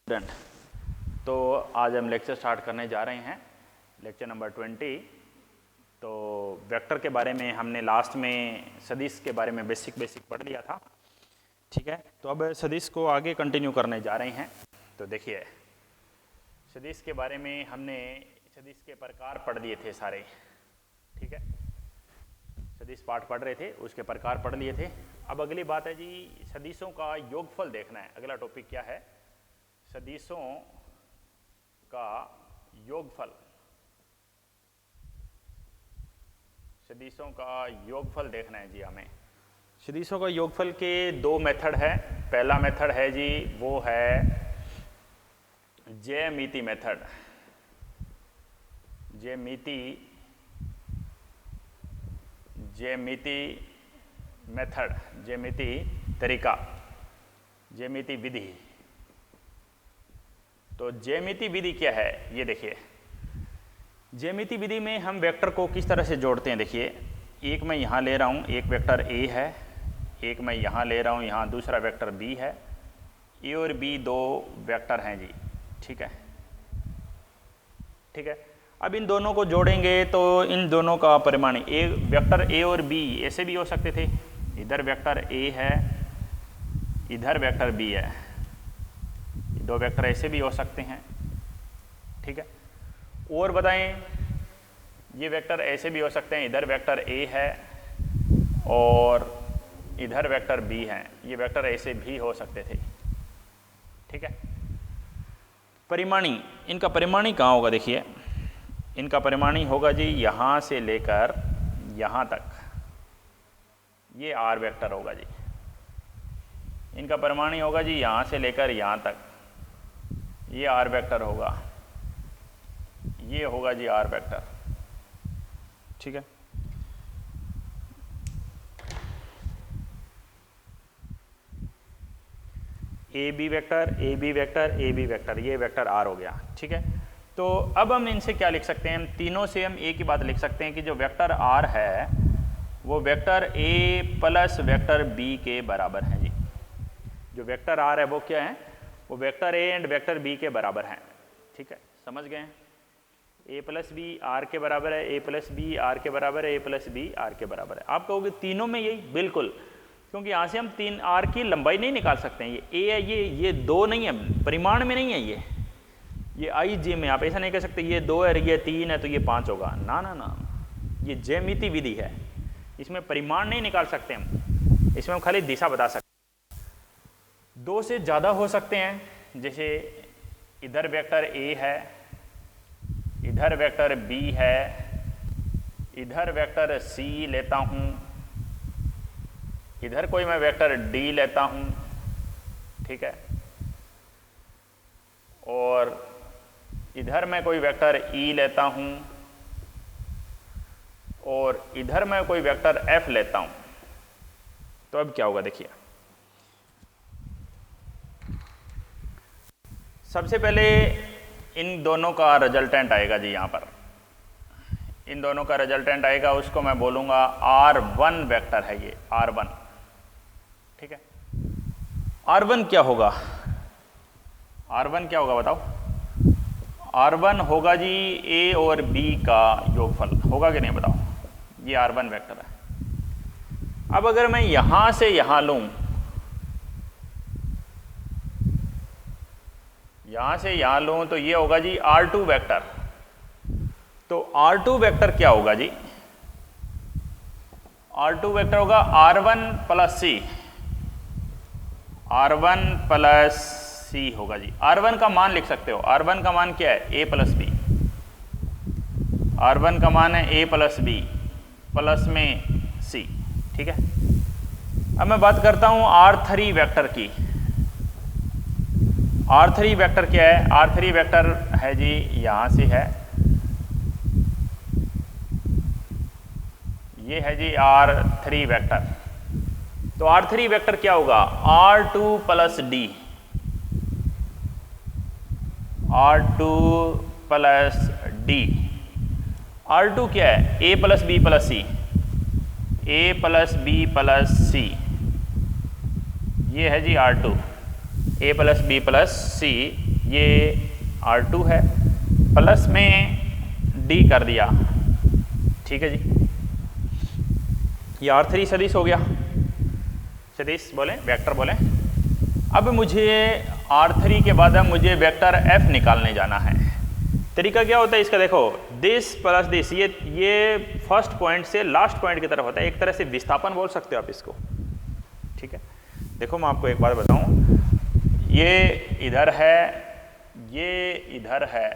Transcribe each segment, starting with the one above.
Student, तो आज हम लेक्चर स्टार्ट करने जा रहे हैं, लेक्चर नंबर 20। तो वेक्टर के बारे में हमने लास्ट में सदिश के बारे में बेसिक पढ़ लिया था, ठीक है। तो अब सदिश को आगे कंटिन्यू करने जा रहे हैं। तो देखिए, सदिश के बारे में हमने सदिश के प्रकार पढ़ लिए थे सारे, ठीक है। सदिश पाठ पढ़ रहे थे, उसके प्रकार पढ़ लिए थे। अब अगली बात है जी, सदिशों का योगफल देखना है। अगला टॉपिक क्या है? सदिशों का योगफल। सदिशों का योगफल देखना है जी हमें। सदिशों का योगफल के दो मेथड है। पहला मेथड है जी, वो है ज्यामिति मेथड। ज्यामिति मेथड, ज्यामिति तरीका, ज्यामिति विधि। तो ज्यामिति विधि क्या है, ये देखिए। ज्यामिति विधि में हम वेक्टर को किस तरह से जोड़ते हैं, देखिए। एक मैं यहाँ ले रहा हूँ, एक वेक्टर ए है, एक मैं यहाँ ले रहा हूँ, यहाँ दूसरा वेक्टर बी है। ए और बी दो वेक्टर हैं जी, ठीक है, ठीक है। अब इन दोनों को जोड़ेंगे तो इन दोनों का परिमाण, ए वेक्टर ए और बी ऐसे भी हो सकते थे। इधर वेक्टर ए है, इधर वेक्टर बी है, दो वेक्टर ऐसे भी हो सकते हैं, ठीक है। और बताएं, ये वेक्टर ऐसे भी हो सकते हैं, इधर वेक्टर ए है और इधर वेक्टर बी है। ये वेक्टर ऐसे भी हो सकते थे, ठीक है। परिमाणी, इनका परिमाणी कहाँ होगा, देखिए। इनका परिमाणी होगा जी यहाँ से लेकर यहाँ तक, ये आर वेक्टर होगा जी। इनका परिमाणी होगा जी यहाँ से लेकर यहाँ तक, ये आर वेक्टर होगा, ये होगा जी आर वेक्टर, ठीक है। A B vector, A B vector, A B vector, ये वेक्टर आर हो गया, ठीक है। तो अब हम इनसे क्या लिख सकते हैं, हम तीनों से हम एक ही बात लिख सकते हैं कि जो वेक्टर आर है वो vector A plus vector B के बराबर है जी। जो वेक्टर आर है वो क्या है, वो vector A and vector B के बराबर हैं, ठीक है। समझ गए? ए प्लस बी आर के बराबर है, ए प्लस बी आर के बराबर है, ए प्लस बी आर के बराबर है। आप कहोगे तीनों में यही, बिल्कुल, क्योंकि यहाँ से हम तीन आर की लंबाई नहीं निकाल सकते हैं। ये ए है, ये दो नहीं है, परिमाण में नहीं है ये आई जे में। आप ऐसा नहीं कह सकते ये दो है, ये तीन है तो ये पाँच होगा, ना ना ना। ये ज्यामिति विधि है, इसमें परिमाण नहीं निकाल सकते हम, इसमें हम खाली दिशा बता सकते हैं। दो से ज़्यादा हो सकते हैं, जैसे इधर वेक्टर ए है, इधर वेक्टर बी है, इधर वेक्टर सी लेता हूँ, इधर कोई मैं वेक्टर डी लेता हूँ, ठीक है। और इधर मैं कोई वेक्टर ई लेता हूँ और इधर मैं कोई वेक्टर एफ लेता हूँ। तो अब क्या होगा, देखिए। सबसे पहले इन दोनों का रिजल्टेंट आएगा जी, यहाँ पर इन दोनों का रिजल्टेंट आएगा, उसको मैं बोलूँगा R1 वेक्टर है ये, R1, ठीक है। R1 क्या होगा, R1 क्या होगा बताओ? R1 होगा जी ए और बी का योगफल, होगा कि नहीं बताओ? ये R1 वेक्टर है। अब अगर मैं यहां से यहां लूं, यहां से यहां लूं तो ये होगा जी R2 वेक्टर। तो R2 वेक्टर क्या होगा जी? R2 वेक्टर होगा R1 प्लस सी, R1 प्लस सी होगा जी। R1 का मान लिख सकते हो, R1 का मान क्या है? A plus B. R1 का मान है A प्लस बी प्लस में C, ठीक है। अब मैं बात करता हूं R3 वेक्टर की। R3 वेक्टर क्या है? R3 वेक्टर है जी, यहां से है, ये है जी R3 वेक्टर। तो R3 वेक्टर क्या होगा? R2 plus D, R2 plus D. R2 क्या है? A plus B plus C, A plus B plus C, ये है जी R2, A plus B plus C ये R2 है, प्लस में D कर दिया, ठीक है जी। ये R3 सदिश हो गया, सदिश बोले, वेक्टर बोले। अब मुझे R3 के बाद अब मुझे वेक्टर F निकालने जाना है। तरीका क्या होता है इसका, देखो दिस प्लस दिस, ये फर्स्ट पॉइंट से लास्ट पॉइंट की तरफ होता है, एक तरह से विस्थापन बोल सकते हो आप इसको, ठीक है। देखो मैं आपको एक बात बताऊं, ये इधर है, ये इधर है,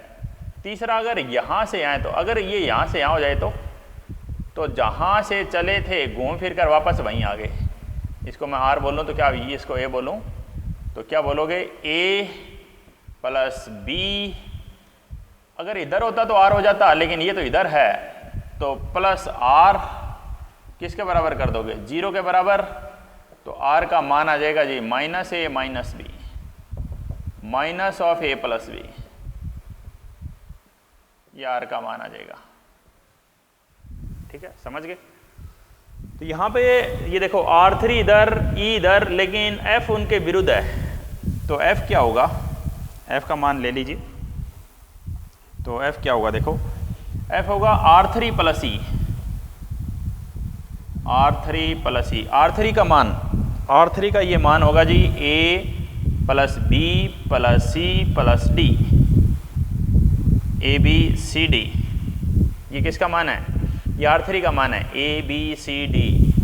तीसरा अगर यहाँ से आए तो, अगर ये यहाँ से यहाँ हो जाए तो जहाँ से चले थे घूम फिर कर वापस वहीं आ गए। इसको मैं R बोलूँ तो क्या, ये इसको A बोलूँ तो क्या बोलोगे, A प्लस B, अगर इधर होता तो R हो जाता, लेकिन ये तो इधर है तो प्लस R किसके बराबर कर दोगे, 0 के बराबर। तो R का मान आ जाएगा जी minus A minus B, minus of A plus B, ये R का मान आ जाएगा, ठीक है, समझ गए। तो यहाँ पे ये देखो R3 इधर, E इधर, लेकिन F उनके विरुद्ध है, तो F क्या होगा, F का मान ले लीजिए। तो F क्या होगा, देखो F होगा R3 plus E, R3 plus E, R3 का मान, R3 का ये मान होगा जी A plus B plus C plus D, ABCD, ये किसका मान है, ये R3 का मान है, ABCD।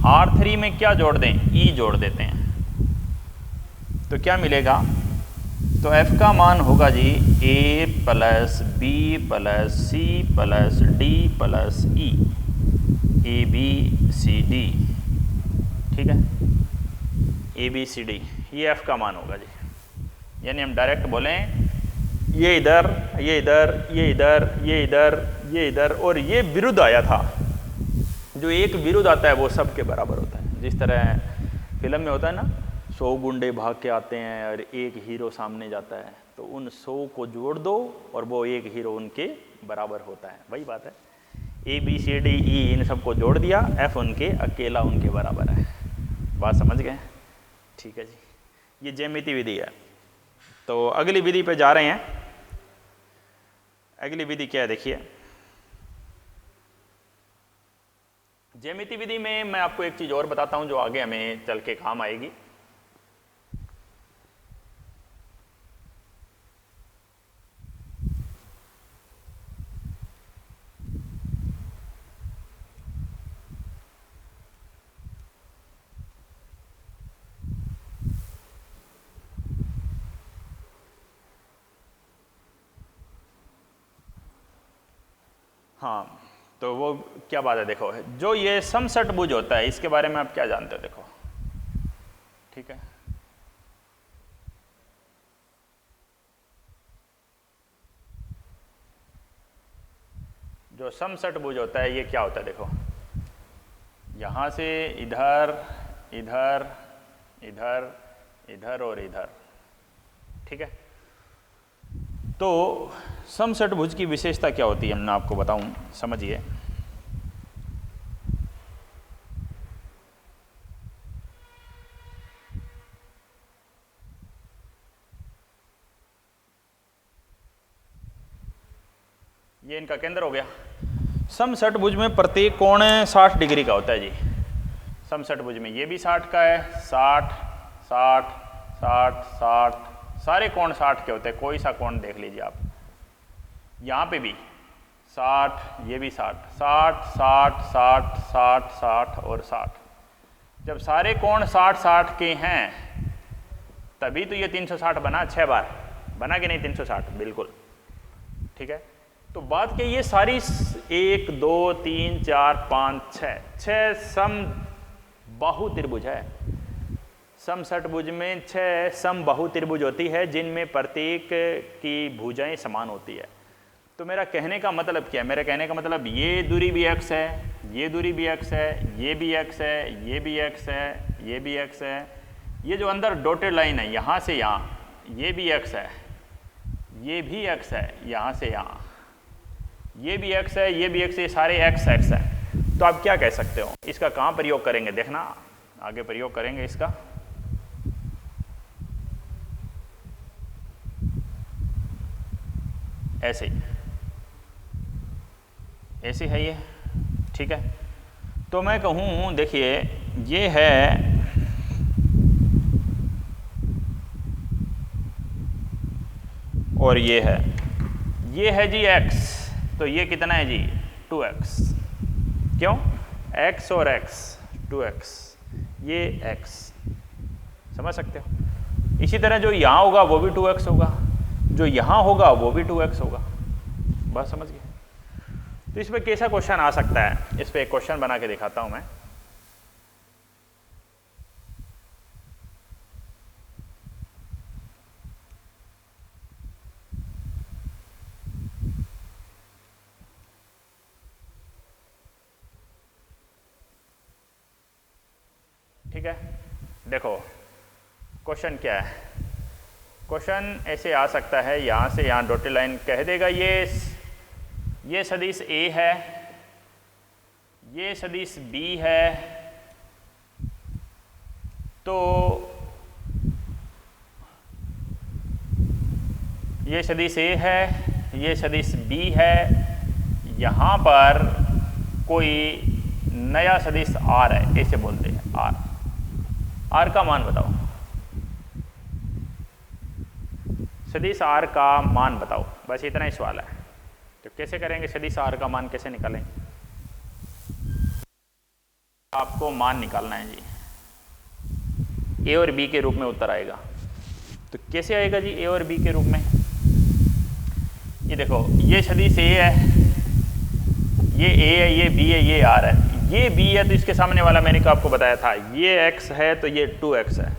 R3 में क्या जोड़ दें, E जोड़ देते हैं, तो क्या मिलेगा, तो F का मान होगा जी A plus B plus C plus D plus E, ABCD, ठीक है, ABCD, ये F का मान होगा जी। यानी हम डायरेक्ट बोलें ये इधर, ये इधर, ये इधर, ये इधर, ये इधर, और ये विरुद्ध आया था। जो एक विरुद्ध आता है वो सब के बराबर होता है। जिस तरह फिल्म में होता है ना, 100 गुंडे भाग के आते हैं और एक हीरो सामने जाता है, तो उन 100 को जोड़ दो और वो एक हीरो उनके बराबर होता है, वही बात है। ABCD E इन सबको जोड़ दिया, F उनके अकेला उनके बराबर है। बात समझ गए, ठीक है जी। ये ज्यामिति विधि है। तो अगली विधि पे जा रहे हैं। अगली विधि क्या है, देखिए ज्यामिति विधि में मैं आपको एक चीज और बताता हूं जो आगे हमें चल के काम आएगी। हाँ, तो वो क्या बात है, देखो जो ये समषटभुज होता है इसके बारे में आप क्या जानते हो, देखो ठीक है। जो समषटभुज होता है ये क्या होता है, देखो यहाँ से इधर इधर इधर इधर और इधर, ठीक है। तो समषटभुज की विशेषता क्या होती है मैं आपको बताऊं, समझिए। ये इनका केंद्र हो गया। समषटभुज में प्रत्येक कोण 60 डिग्री का होता है जी। समषटभुज में ये भी 60 का है, 60 60 60 60, सारे कोण 60 के होते हैं। कोई सा कोण देख लीजिए आप, यहाँ पे भी 60, ये भी 60 60 60 60 60 60 और 60। जब सारे कोण 60 60 के हैं तभी तो ये 360 बना, 6 बार बना कि नहीं 360, बिल्कुल ठीक है। तो बात क्या, ये सारी 1 2 3 4 5 6 समबाहु त्रिभुज है। समषटभुज में 6 समबाहु त्रिभुज होती है जिनमें प्रत्येक की भुजाएं समान होती है। तो मेरा कहने का मतलब क्या है, मेरा कहने का मतलब ये दूरी भी x है, ये दूरी भी x है, ये भी x है, ये भी x है, ये भी x है, ये जो अंदर डॉटेड लाइन है यहाँ से यहाँ, ये भी x है, ये भी x है, यहाँ से यहाँ, ये भी x है, ये भी x है, ये सारे x है। तो आप क्या कह सकते हो, इसका कहाँ प्रयोग करेंगे, देखना आगे प्रयोग करेंगे इसका। ऐसे ऐसे है ये, ठीक है। तो मैं कहूँ देखिए ये है और ये है जी x, तो ये कितना है जी 2x। क्यों? x और x 2x, ये x, समझ सकते हो। इसी तरह जो यहाँ होगा वो भी 2x होगा, जो यहाँ होगा वो भी 2x होगा। बात समझ गए? तो इस पर कैसा क्वेश्चन आ सकता है, इस पर एक क्वेश्चन बना के दिखाता हूँ मैं। ठीक है, देखो क्वेश्चन क्या है। क्वेश्चन ऐसे आ सकता है, यहाँ से यहाँ डॉटेड लाइन कह देगा ये सदिश A है, ये सदिश B है, तो ये सदिश A है, ये सदिश B है, यहाँ पर कोई नया सदिश R है, ऐसे बोलते हैं R का मान बताओ, सदिश R का मान बताओ, बस इतना ही सवाल है। तो कैसे करेंगे, सदिश R का मान कैसे निकालेंगे? आपको मान निकालना है जी, A और B के रूप में उत्तर आएगा। तो कैसे आएगा जी A और B के रूप में? ये देखो ये सदिश A है, ये A है, ये B है, ये R है, ये B है तो इसके सामने वाला मैंने आपको बताया था ये x है तो ये 2x है,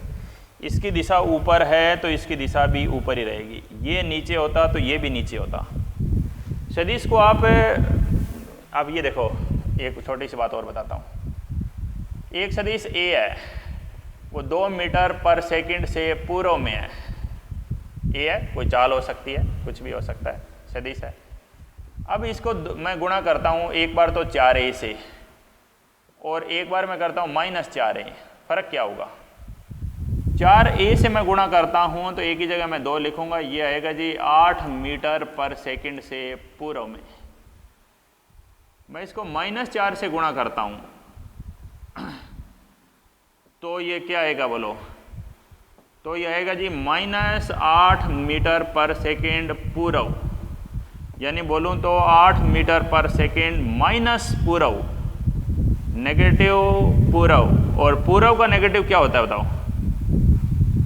इसकी दिशा ऊपर है तो इसकी दिशा भी ऊपर ही रहेगी, ये नीचे होता तो ये भी नीचे होता। सदिश को आप अब ये देखो एक छोटी सी बात और बताता हूँ। एक सदिश A है वो 2 मीटर पर सेकंड से पूर्व में है, A है, कोई चाल हो सकती है, कुछ भी हो सकता है, सदिश है। अब इसको मैं गुणा करता हूँ एक बार तो 4a से और एक बार मैं करता हूँ -4a, फर्क क्या होगा? 4a से मैं गुणा करता हूँ तो एक ही जगह मैं 2 लिखूंगा, ये आएगा जी 8 मीटर पर सेकंड से पूर्व में। मैं इसको -4 से गुणा करता हूँ तो ये क्या आएगा बोलो? तो ये आएगा जी -8 मीटर पर सेकंड पूर्व, यानी बोलूँ तो 8 मीटर पर सेकंड माइनस पूर्व, नेगेटिव पूर्व। और पूर्व का नेगेटिव क्या होता है बताओ?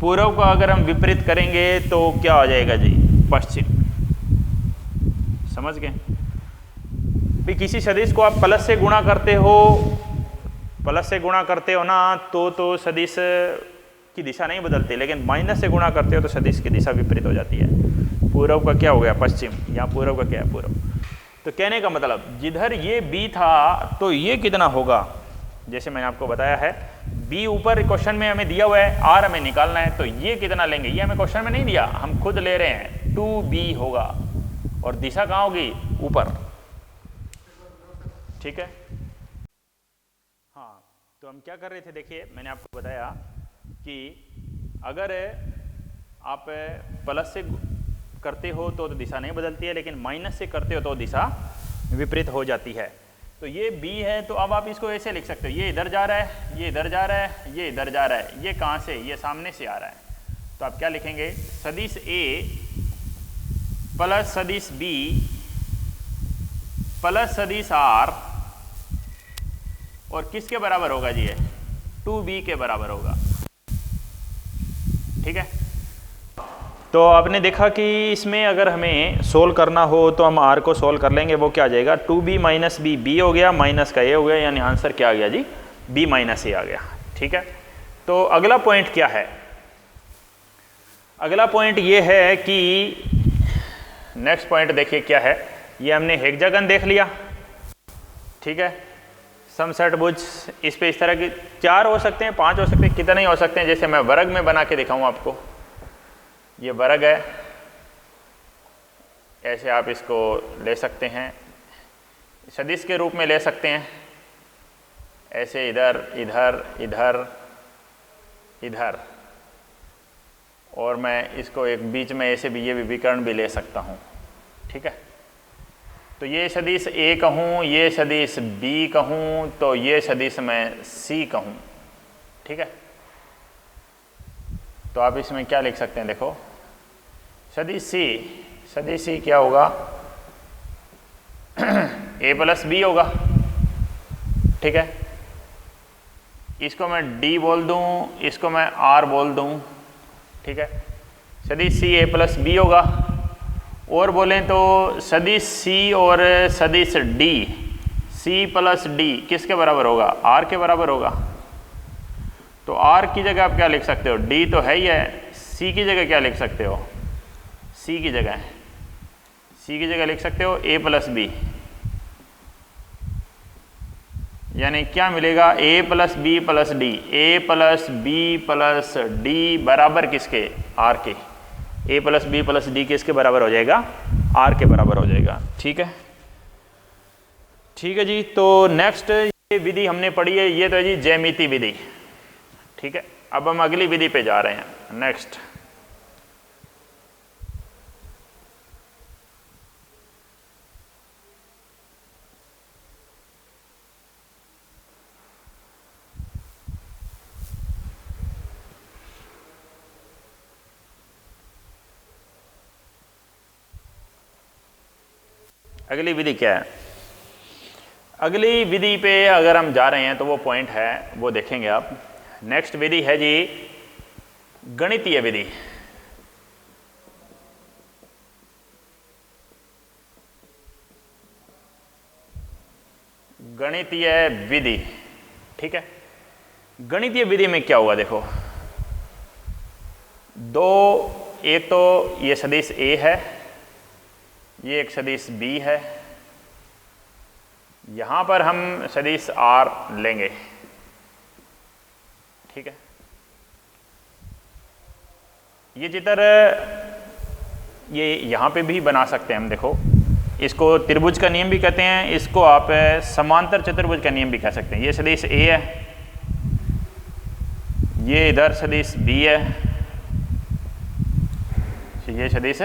पूर्व का अगर हम विपरीत करेंगे तो क्या हो जाएगा जी? पश्चिम। समझ गए? भी किसी सदिश को आप प्लस से गुणा करते हो ना तो सदिश की दिशा नहीं बदलती, लेकिन माइनस से गुणा करते हो तो सदिश की दिशा विपरीत हो जाती है। पूर्व का क्या हो गया? पश्चिम। यहाँ पूर्व का क्या है? पूर्व। तो कहने का मतलब जिधर ये B था तो ये कितना होगा? जैसे मैंने आपको बताया है B ऊपर क्वेश्चन में हमें दिया हुआ है, R हमें निकालना है, तो ये कितना लेंगे? ये हमें क्वेश्चन में नहीं दिया, हम खुद ले रहे हैं, 2B होगा और दिशा कहाँ होगी? ऊपर। ठीक है, हाँ। तो हम क्या कर रहे थे, देखिए मैंने आपको बताया कि अगर आप प्लस से करते हो तो दिशा नहीं बदलती है, लेकिन माइनस से करते हो तो दिशा विपरीत हो जाती है। तो ये B है तो अब आप इसको ऐसे लिख सकते हो, ये इधर जा रहा है, ये इधर जा रहा है, ये इधर जा रहा है, ये कहाँ से? ये सामने से आ रहा है। तो आप क्या लिखेंगे? सदिश A प्लस सदिश B प्लस सदिश R और किसके बराबर होगा जी? ये 2B के बराबर होगा। ठीक है, तो आपने देखा कि इसमें अगर हमें सोल्व करना हो तो हम R को सोल्व कर लेंगे। वो क्या आ जाएगा? 2B माइनस B, B हो गया, माइनस का A हो गया, यानी आंसर क्या आ गया जी? B माइनस A आ गया। ठीक है, तो अगला पॉइंट क्या है? अगला पॉइंट ये है कि नेक्स्ट पॉइंट देखिए क्या है। ये हमने हेक्सागन देख लिया, ठीक है, समषटभुज। इस पे इस तरह के 4 हो सकते हैं, 5 हो सकते हैं, कितने ही हो सकते हैं। जैसे मैं वर्ग में बना के दिखाऊँ आपको, ये वर्ग है, ऐसे आप इसको ले सकते हैं, सदिश के रूप में ले सकते हैं, ऐसे इधर इधर इधर इधर, और मैं इसको एक बीच में ऐसे भी ये विकर्ण भी ले सकता हूँ। ठीक है। तो ये सदिश ए कहूँ, ये सदिश बी कहूँ, तो ये सदिश मैं सी कहूँ, ठीक है। तो आप इसमें क्या लिख सकते हैं, देखो सदिश सी क्या होगा, ए प्लस बी होगा, ठीक है। इसको मैं डी बोल दूँ, इसको मैं आर बोल दूँ, ठीक है। सदिश सी ए प्लस बी होगा। और बोलें तो सदिश सी और सदिश डी, सी प्लस डी किसके बराबर होगा, आर के बराबर होगा। तो आर की जगह आप क्या लिख सकते हो, डी तो है ही है, सी की जगह क्या लिख सकते हो, सी की जगह लिख सकते हो ए प्लस बी, यानी क्या मिलेगा, ए प्लस बी प्लस डी, ए प्लस बी प्लस डी बराबर किसके, आर के। ए प्लस बी प्लस डी किसके बराबर हो जाएगा, आर के बराबर हो जाएगा, ठीक है। ठीक है जी, तो नेक्स्ट ये विधि हमने पढ़ी है, ये तो है जी ज्यामिति विधि, ठीक है। अब हम अगली विधि पे जा रहे हैं, नेक्स्ट। अगली विधि क्या है, अगली विधि पे अगर हम जा रहे हैं तो वो पॉइंट है वो देखेंगे आप। नेक्स्ट विधि है जी गणितीय विधि। गणितीय विधि, ठीक है। गणितीय विधि में क्या होगा, देखो दो, एक तो ये सदिश ए है, ये एक सदिश बी है, यहां पर हम सदिश आर लेंगे, ठीक है। ये चित्र ये यहां पे भी बना सकते हैं हम, देखो इसको त्रिभुज का नियम भी कहते हैं, इसको आप समांतर चतुर्भुज का नियम भी कह सकते हैं। ये सदिश ए है, ये इधर सदिश बी है, ये सदिश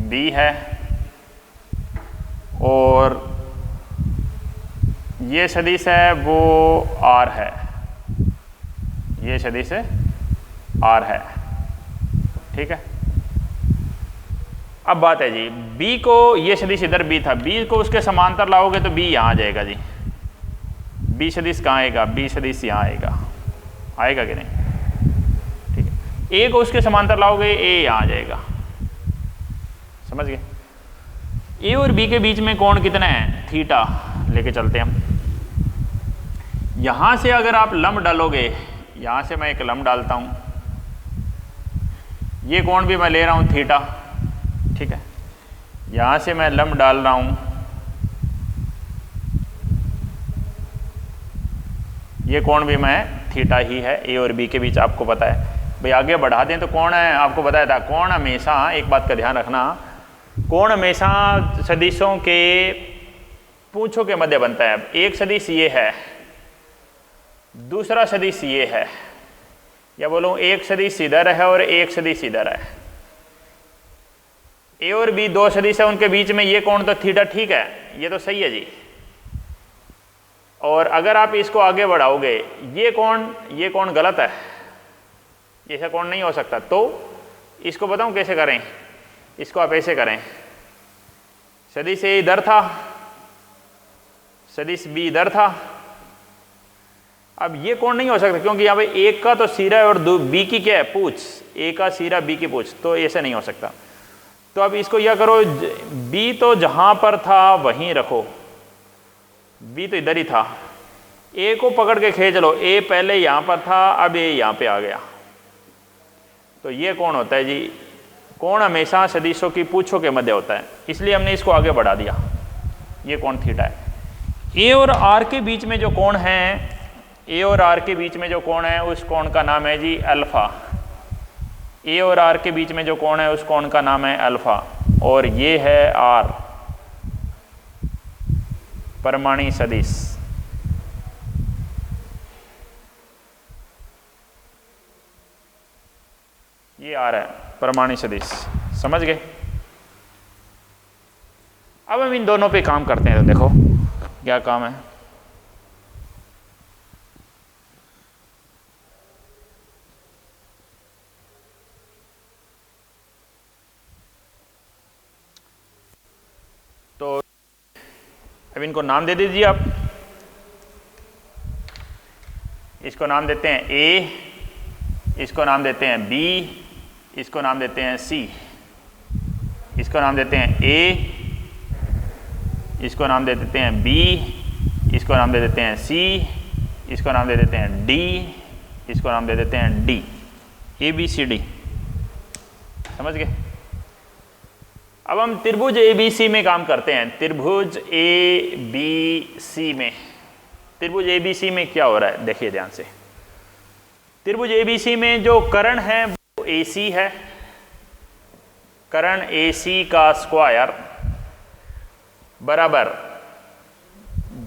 बी है, और ये सदिश है वो आर है, ये सदिश आर है, ठीक है। अब बात है जी b को, ये सदिश इधर b था, b को उसके समांतर लाओगे तो b यहाँ आ जाएगा जी। b सदिश कहाँ आएगा, b सदिश यहाँ आएगा, आएगा कि नहीं, ठीक है। a को उसके समांतर लाओगे a यहाँ आ जाएगा, समझ गए। a और b के बीच में कोण कितना है, थीटा लेके चलते हैं हम। यहां से अगर आप लंब डालोगे, यहां से मैं एक लंब डालता हूं, ये कोण भी मैं ले रहा हूं थीटा, ठीक है। यहां से मैं लंब डाल रहा हूं, ये कोण भी मैं थीटा ही है, ए और बी के बीच, आपको पता है भाई। आगे बढ़ा दें तो कोण है, आपको बताया था कोण हमेशा, एक बात का ध्यान रखना, कोण हमेशा सदिशों के पूंछों के मध्य बनता है। एक सदिश ये है, दूसरा सदिश ये है, या बोलूं एक सदिश इधर है और एक सदिश इधर है। ए और बी दो सदिश है, उनके बीच में ये कोण तो थीटा, ठीक है, ये तो सही है जी। और अगर आप इसको आगे बढ़ाओगे, ये कोण गलत है, ऐसा कोण नहीं हो सकता। तो इसको बताऊं कैसे करें, इसको आप ऐसे करें, सदिश ए इधर था, सदिश बी इधर था, अब ये कोण नहीं हो सकता क्योंकि यहाँ पे एक का तो सिरा है और बी की क्या है, पूंछ, ए का सिरा बी की पूंछ, तो ऐसे नहीं हो सकता। तो अब इसको यह करो, बी तो जहां पर था वहीं रखो, बी तो इधर ही था, ए को पकड़ के खींच लो, ए पहले यहां पर था, अब ए यहां पे आ गया, तो ये कोण होता है जी। कोण हमेशा सदिशों की पूंछों के मध्य होता है, इसलिए हमने इसको आगे बढ़ा दिया, ये कोण थीटा है। ए और आर के बीच में जो कोण है, ए और आर के बीच में जो कोण है, उस कोण का नाम है जी अल्फा। ए और आर के बीच में जो कोण है, उस कोण का नाम है अल्फा, और ये है आर, परमाणु सदिश। ये आर है, परमाणु सदिश, समझ गए। अब हम इन दोनों पे काम करते हैं, तो देखो क्या काम है। तो अब इनको नाम दे दीजिए आप। इसको नाम देते हैं ए, इसको नाम देते हैं बी, इसको नाम देते हैं सी, इसको नाम देते हैं ए, इसको नाम दे देते हैं बी, इसको नाम दे देते हैं सी, इसको नाम दे देते हैं डी, इसको नाम दे देते हैं D. A B C D, समझ गए। अब हम त्रिभुज ए बी सी में काम करते हैं। त्रिभुज ए बी सी में, त्रिभुज ए बी सी में क्या हो रहा है देखिए ध्यान से। त्रिभुज ए बी सी में जो कर्ण है वो ए सी है। कर्ण ए सी का स्क्वायर बराबर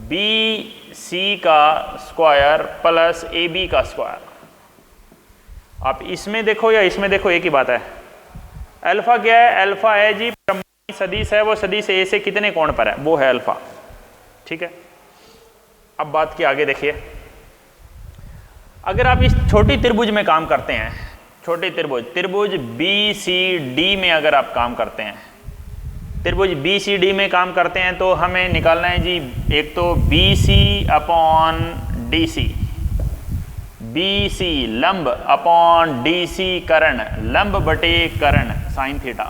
बी सी का स्क्वायर प्लस ए बी का स्क्वायर। आप इसमें देखो या इसमें देखो, एक ही बात है। अल्फा क्या है? अल्फा है जी परिमाणी सदिश है, वो सदिश ए से कितने कोण पर है, वो है अल्फा। ठीक है, अब बात की आगे देखिए। अगर आप इस छोटी त्रिभुज में काम करते हैं, छोटी त्रिभुज, त्रिभुज बी सी डी में अगर आप काम करते हैं, त्रिभुज बी सी डी में काम करते हैं, तो हमें निकालना है जी एक तो B C upon D C, B C लंब अपॉन डी सी कर्ण, लंब बटे कर्ण साइन थीटा।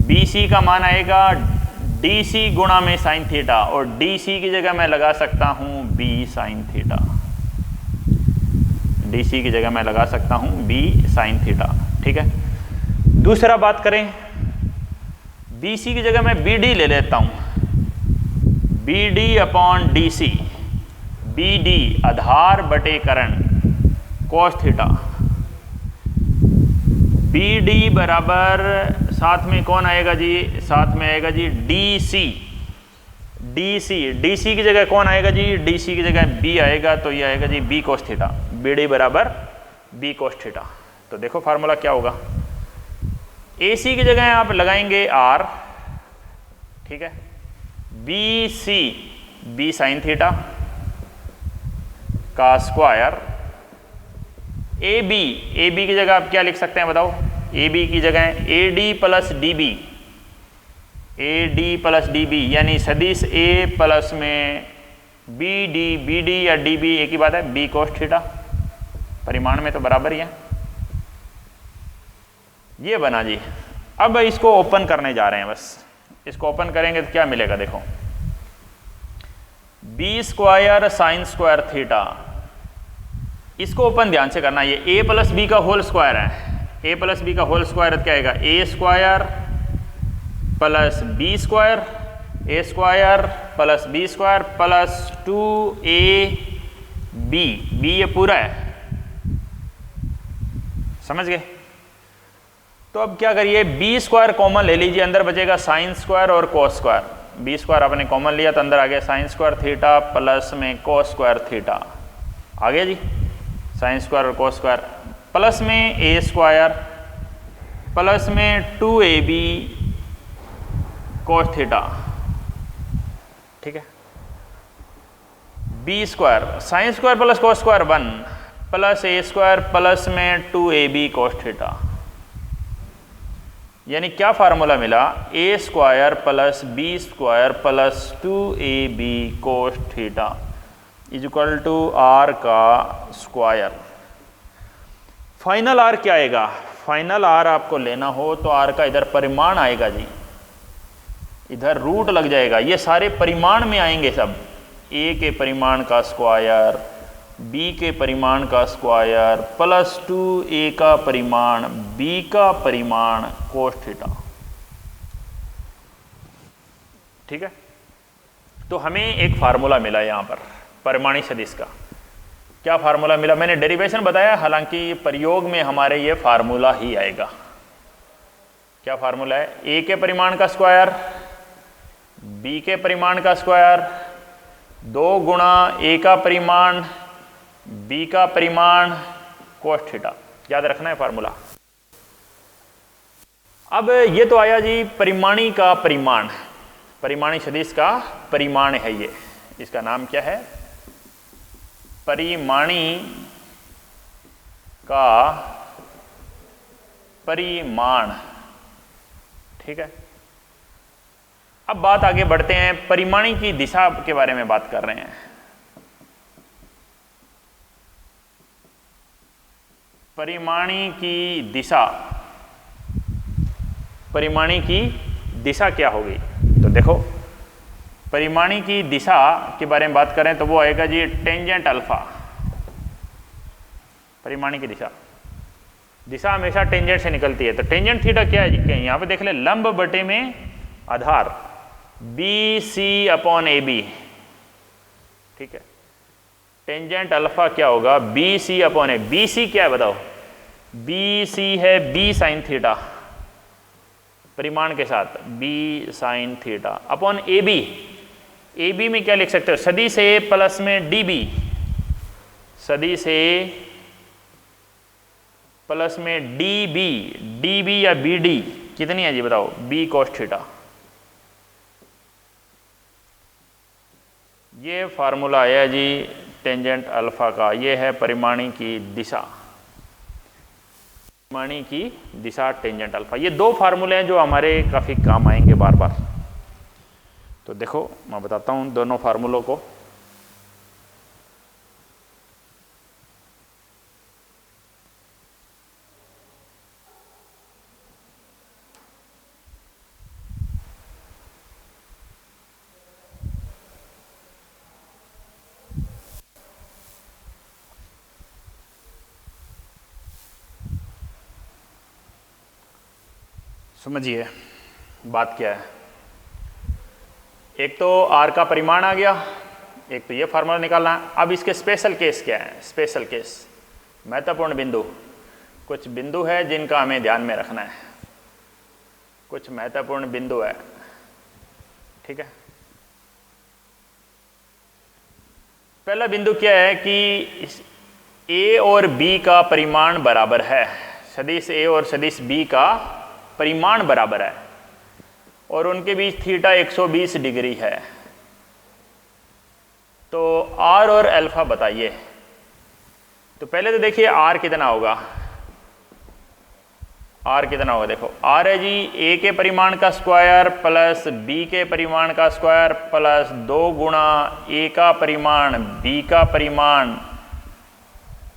बी सी का मान आएगा डी सी गुणा में साइन थीटा, और डी सी की जगह मैं लगा सकता हूं B sine theta. D C की जगह मैं लगा सकता हूं बी साइन थीटा। ठीक है, दूसरा बात करें, बी सी की जगह मैं बी डी ले लेता हूं, B D upon D C, B D आधार बटे कर्ण कोस थीटा। बी डी बराबर साथ में कौन आएगा जी, साथ में आएगा जी D C, D C, D C की जगह कौन आएगा जी, डी सी की जगह बी आएगा, तो ये आएगा जी B cos theta. B D बराबर बी कोस थीटा। तो देखो फार्मूला क्या होगा, ए सी की जगह आप लगाएंगे आर, ठीक है, B C B sine theta का स्क्वायर, ए बी की जगह आप क्या लिख सकते हैं बताओ, ए बी की जगह A D plus D B, A D plus D B, यानी सदिश ए प्लस में बी डी या डी बी एक ही बात है, बी कोस थीटा। परिमाण में तो बराबर ही है। ये बना जी। अब इसको ओपन करने जा रहे हैं, बस इसको ओपन करेंगे तो क्या मिलेगा देखो, B square sine square theta. इसको ओपन ध्यान से करना, ये ए प्लस बी का होल स्क्वायर है, ए प्लस बी का होल स्क्वायर क्या आएगा, A square plus B square, A square plus B square plus 2ab, B ये पूरा है, समझ गए। तो अब क्या करिए, बी स्क्वायर कॉमन ले लीजिए, अंदर बचेगा साइन स्क्वायर और कोस स्क्वायर। बी स्क्वायर आपने कॉमन लिया तो अंदर आ गया साइन स्क्वायर थीटा प्लस में कोस स्क्वायर थीटा, आ गया जी साइन स्क्वायर और कोस स्क्वायर, प्लस में ए स्क्वायर प्लस में 2ab कोस थीटा। ठीक है, B square sine square plus cos square 1 plus A square plus में 2ab कोस थीटा, यानी क्या फार्मूला मिला, A square plus B square plus 2ab cos theta is equal to R का square. Final R क्या आएगा, final are आपको लेना हो तो आर का इधर परिमाण आएगा जी, इधर रूट लग जाएगा, ये सारे परिमाण में आएंगे सब, ए के परिमाण का स्क्वायर, बी के परिमाण का स्क्वायर प्लस 2a का परिमाण, बी का परिमाण कोस थीटा। ठीक है, तो हमें एक फार्मूला मिला यहां पर परिमाणी सदिश का। क्या फार्मूला मिला, मैंने डेरिवेशन बताया, हालांकि प्रयोग में हमारे ये फार्मूला ही आएगा। क्या फार्मूला है, ए के परिमाण का स्क्वायर बी के परिमाण का स्क्वायर 2 गुणा ए का परिमाण बी का परिमाण कोस थीटा। याद रखना है फार्मूला। अब ये तो आया जी परिमाणी का परिमाण, परिमाणी सदिश का परिमाण है ये, इसका नाम क्या है? परिमाणी का परिमाण। ठीक है, अब बात आगे बढ़ते हैं, परिमाणी की दिशा के बारे में बात कर रहे हैं। परिमाणी की दिशा, परिमाणी की दिशा क्या होगी? तो देखो, परिमाणी की दिशा के बारे में बात करें तो वो आएगा जी टेंजेंट अल्फा। परिमाणी की दिशा, दिशा हमेशा टेंजेंट से निकलती है, तो टेंजेंट थीटा क्या है जी? यहां पे देख ले, लंब बटे में आधार B C upon A B. ठीक है, टेंजेंट अल्फा क्या होगा? B C upon A. B C क्या है बताओ? बी सी है बी साइन थीटा, परिमाण के साथ B sine theta upon A B. A B में क्या लिख सकते हो? सदिश ए प्लस में डी बी, सदिश ए प्लस में डी बी। डी बी या बी डी कितनी है जी बताओ? B cos theta. ये फार्मूला आया जी टेंजेंट अल्फा का, ये है परिमाणी की दिशा, परिमाणी की दिशा टेंजेंट अल्फा। ये दो फार्मूले हैं जो हमारे काफ़ी काम आएंगे बार बार। तो देखो मैं बताता हूँ दोनों फार्मूलों को। समझिए बात क्या है। एक तो आर का परिमाण आ गया, एक तो ये फार्मूला निकालना है। अब इसके स्पेशल केस क्या है? स्पेशल केस, महत्वपूर्ण बिंदु, कुछ बिंदु है जिनका हमें ध्यान में रखना है, कुछ महत्वपूर्ण बिंदु है। ठीक है, पहला बिंदु क्या है कि ए और बी का परिमाण बराबर है, सदिश ए और सदिश बी का परिमाण बराबर है और उनके बीच थीटा 120 डिग्री है। तो आर और अल्फा बताइए। तो पहले तो देखिए आर कितना होगा, आर कितना होगा? देखो आर है जी ए के परिमाण का स्क्वायर प्लस बी के परिमाण का स्क्वायर प्लस 2 गुणा ए का परिमाण बी का परिमाण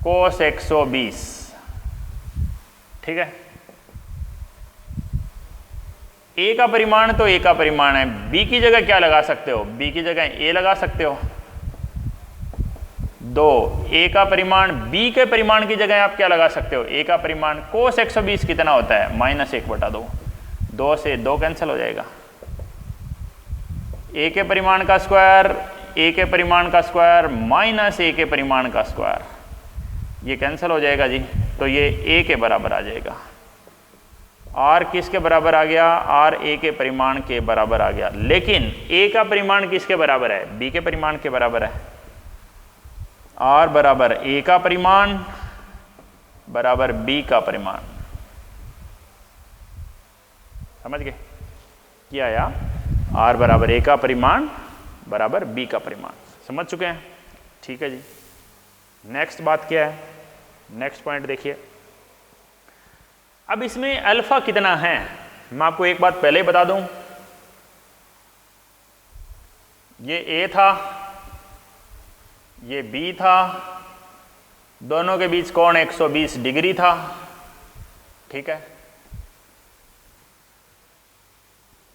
कोस 120। ठीक है, ए का परिमाण तो ए का परिमाण है, बी की जगह क्या लगा सकते हो? बी की जगह ए लगा सकते हो। 2 ए का परिमाण, बी के परिमाण की जगह आप क्या लगा सकते हो? ए का परिमाण कोस 120 कितना होता है? -1/2। 2 से 2 कैंसिल हो जाएगा। ए के परिमाण का स्क्वायर, ए के परिमाण का स्क्वायर माइनस ए के परिमाण का स्क्वायर, ये कैंसिल हो जाएगा जी। तो ये ए के बराबर आ जाएगा। आर किसके बराबर आ गया? आर ए के परिमाण के बराबर आ गया। लेकिन ए का परिमाण किसके बराबर है? बी के परिमाण के बराबर है। आर बराबर ए का परिमाण बराबर बी का परिमाण। समझ गए क्या आया? आर बराबर ए का परिमाण बराबर बी का परिमाण। समझ चुके हैं? ठीक है जी। नेक्स्ट बात क्या है? नेक्स्ट पॉइंट देखिए। अब इसमें अल्फा कितना है? मैं आपको एक बात पहले ही बता दूं, ये ए था, ये बी था, दोनों के बीच कोण 120 डिग्री था। ठीक है,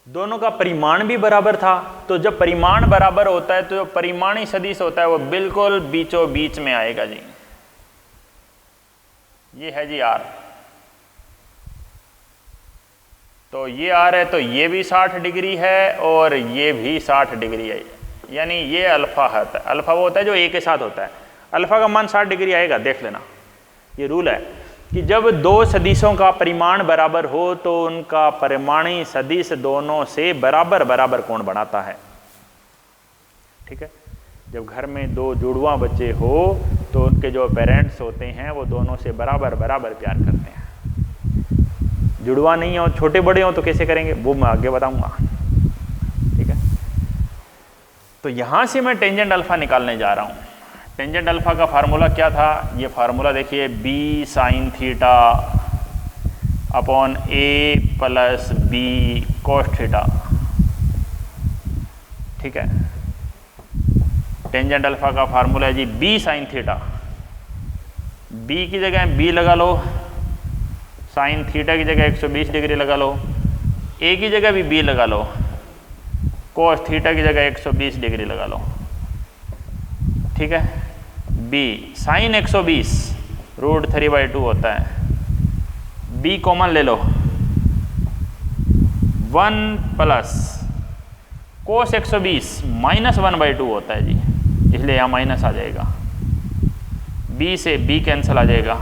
दोनों का परिमाण भी बराबर था। तो जब परिमाण बराबर होता है तो जो परिमाणी सदिश होता है वो बिल्कुल बीचों बीच में आएगा जी। ये है जी आर। तो ये आर है, तो ये भी 60 डिग्री है और ये भी 60 डिग्री है, यानी ये अल्फा है। अल्फा वो होता है जो ए के साथ होता है। अल्फा का मान 60 डिग्री आएगा, देख लेना। ये रूल है कि जब दो सदिशों का परिमाण बराबर हो तो उनका परिमाणी सदिश दोनों से बराबर बराबर कोण बनाता है। ठीक है, जब घर में दो जुड़वा बच्चे हो तो उनके जो पेरेंट्स होते हैं वो दोनों से बराबर बराबर प्यार करते हैं। जुड़वा नहीं हो, छोटे बड़े हो तो कैसे करेंगे वो मैं आगे बताऊंगा, ठीक है। तो यहाँ से मैं टेंजेंट अल्फा निकालने जा रहा हूँ। टेंजेंट अल्फा का फार्मूला क्या था, ये फार्मूला देखिए, B sine theta upon A plus B cos theta, ठीक है। टेंजेंट अल्फा का फार्मूला है जी बी साइन थीटा, बी की जगह बी लगा लो, साइन थीटा की जगह 120 डिग्री लगा लो, ए की जगह भी बी लगा लो, कोस थीटा की जगह 120 डिग्री लगा लो, ठीक है। बी साइन 120 √3/2 होता है, बी कॉमन ले लो, 1 प्लस कोस 120 -1/2 होता है जी, इसलिए यहाँ माइनस आ जाएगा, बी से बी कैंसिल आ जाएगा,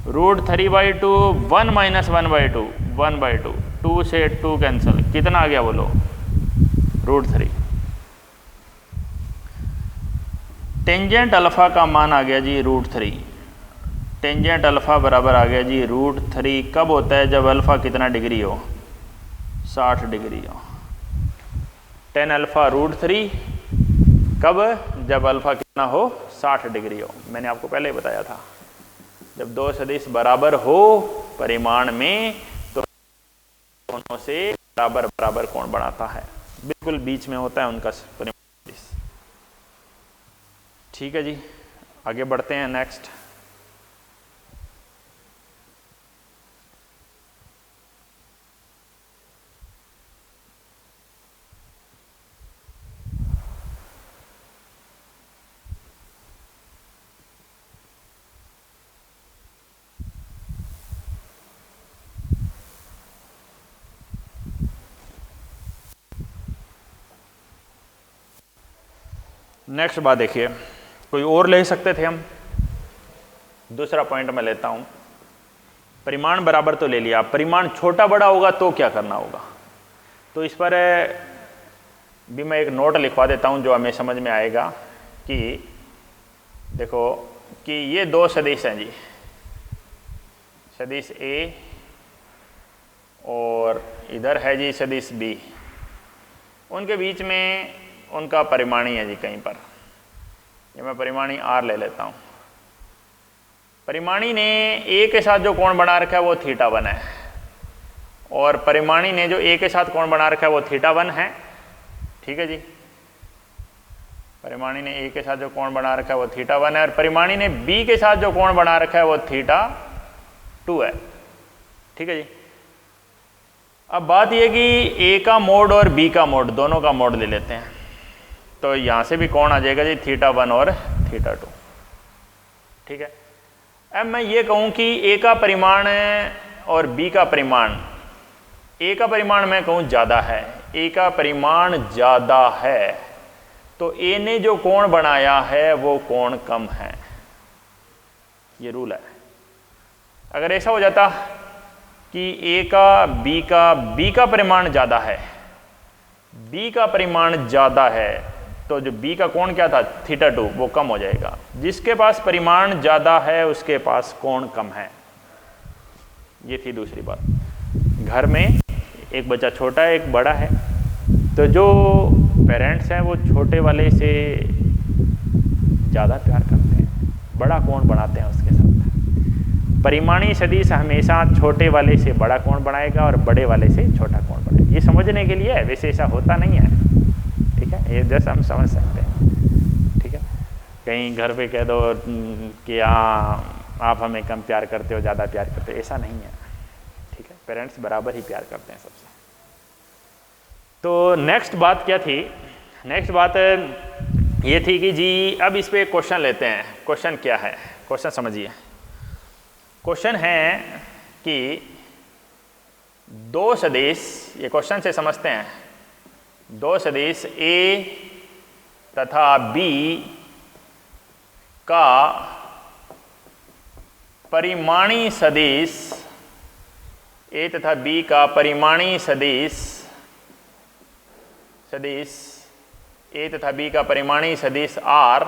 √3/2 1 - 1/2 1/2, 2 से 2 कैंसिल, कितना आ गया बोलो, √3। टेंजेंट अल्फा का मान आ गया जी √3, टेंजेंट अल्फा बराबर आ गया जी √3। कब होता है, जब अल्फा कितना डिग्री हो, 60 डिग्री हो। टेन अल्फा √3 कब, जब अल्फा कितना हो, 60 डिग्री हो। मैंने आपको पहले ही बताया था, जब दो सदिश बराबर हो परिमाण में तो दोनों से बराबर बराबर कोण बनाता है, बिल्कुल बीच में होता है उनका परिमाण सदिश, ठीक है जी। आगे बढ़ते हैं नेक्स्ट। नेक्स्ट बात देखिए, कोई और ले सकते थे हम, दूसरा पॉइंट मैं लेता हूं। परिमाण बराबर तो ले लिया, परिमाण छोटा बड़ा होगा तो क्या करना होगा, तो इस पर भी मैं एक नोट लिखवा देता हूं जो हमें समझ में आएगा कि देखो कि ये दो सदिश हैं जी, सदिश ए और इधर है जी सदिश बी, उनके बीच में उनका परिमाणी है जी कहीं पर, ये मैं परिमाणी आर ले लेता हूँ। परिमाणी ने ए के साथ जो कोण बना रखा है वो θ1 है, और परिमाणी ने जो ए के साथ कोण बना रखा है वो θ1 है, ठीक है जी। परिमाणी ने ए के साथ जो कोण बना रखा है वो θ1 है, और परिमाणी ने बी के साथ जो कोण बना रखा है वो θ2 है, ठीक है जी। अब बात यह कि ए का मोड और बी का मोड, दोनों का मोड ले लेते हैं, तो यहाँ से भी कोण आ जाएगा जी θ1 और θ2, ठीक है। अब मैं ये कहूँ कि ए का परिमाण और बी का परिमाण, ए का परिमाण मैं कहूँ ज़्यादा है, ए का परिमाण ज़्यादा है, तो ए ने जो कोण बनाया है वो कोण कम है, ये रूल है। अगर ऐसा हो जाता कि ए का बी का परिमाण ज़्यादा है, बी का परिमाण ज़्यादा है, तो जो बी का कोण क्या था θ2 वो कम हो जाएगा। जिसके पास परिमाण ज़्यादा है उसके पास कोण कम है, ये थी दूसरी बात। घर में एक बच्चा छोटा है एक बड़ा है, तो जो पेरेंट्स हैं वो छोटे वाले से ज़्यादा प्यार करते हैं, बड़ा कोण बनाते हैं उसके साथ। परिमाणी सदिश हमेशा छोटे वाले से बड़ा कोण बनाएगा और बड़े वाले से छोटा कोण बनाएगा, ये समझने के लिए है, वैसे ऐसा होता नहीं है, ठीक है, ये जैसा हम समझ सकते हैं, ठीक है। कहीं घर पे कह दो कि हाँ आप हमें कम प्यार करते हो ज़्यादा प्यार करते हो, ऐसा नहीं है, ठीक है, पेरेंट्स बराबर ही प्यार करते हैं सबसे। तो नेक्स्ट बात क्या थी, नेक्स्ट बात ये थी कि जी अब इस पे क्वेश्चन लेते हैं। क्वेश्चन क्या है, क्वेश्चन समझिए। क्वेश्चन है कि दो सदिश, ये क्वेश्चन से समझते हैं, दो सदिश ए तथा बी का परिमाणी सदिश, ए तथा बी का परिमाणी सदिश, ए तथा बी का परिमाणी सदिश आर